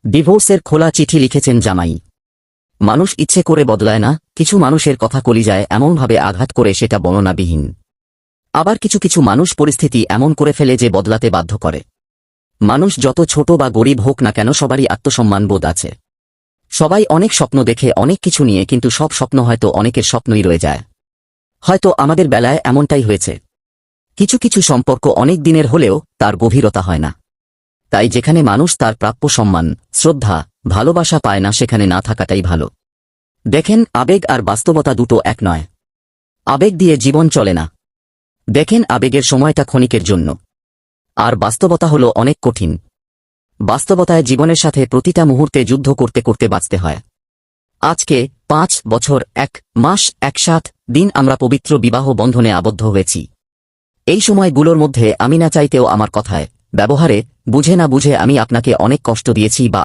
ডিভোর্সের খোলা চিঠি লিখেছেন জামাই। মানুষ ইচ্ছে করে বদলায় না, কিছু মানুষের কথা কলিজায় এমনভাবে আঘাত করে সেটা বর্ণনাবিহীন। আবার কিছু কিছু মানুষ পরিস্থিতি এমন করে ফেলে যে বদলাতে বাধ্য করে। মানুষ যত ছোট বা গরিব হোক না কেন সবারই আত্মসম্মান বোধ আছে। সবাই অনেক স্বপ্ন দেখে অনেক কিছু নিয়ে, কিন্তু সব স্বপ্ন হয়তো অনেকের স্বপ্নই রয়ে যায়। হয়তো আমাদের বেলায় এমনটাই হয়েছে। কিছু কিছু সম্পর্ক অনেক দিনের হলেও তার গভীরতা হয় না। তাই যেখানে মানুষ তার প্রাপ্য সম্মান, শ্রদ্ধা, ভালোবাসা পায় না সেখানে না থাকাটাই ভালো। দেখেন, আবেগ আর বাস্তবতা দুটো এক নয়। আবেগ দিয়ে জীবন চলে না। দেখেন, আবেগের সময়টা ক্ষণিকের জন্য, আর বাস্তবতা হলো অনেক কঠিন। বাস্তবতায় জীবনের সাথে প্রতিটা মুহূর্তে যুদ্ধ করতে করতে বাঁচতে হয়। আজকে 5 বছর 1 মাস 1 দিন আমরা পবিত্র বিবাহ বন্ধনে আবদ্ধ হয়েছি। এই সময়গুলোর মধ্যে আমি না চাইতেও আমার কথায়, ব্যবহারে, বুঝে না বুঝে আমি আপনাকে অনেক কষ্ট দিয়েছি বা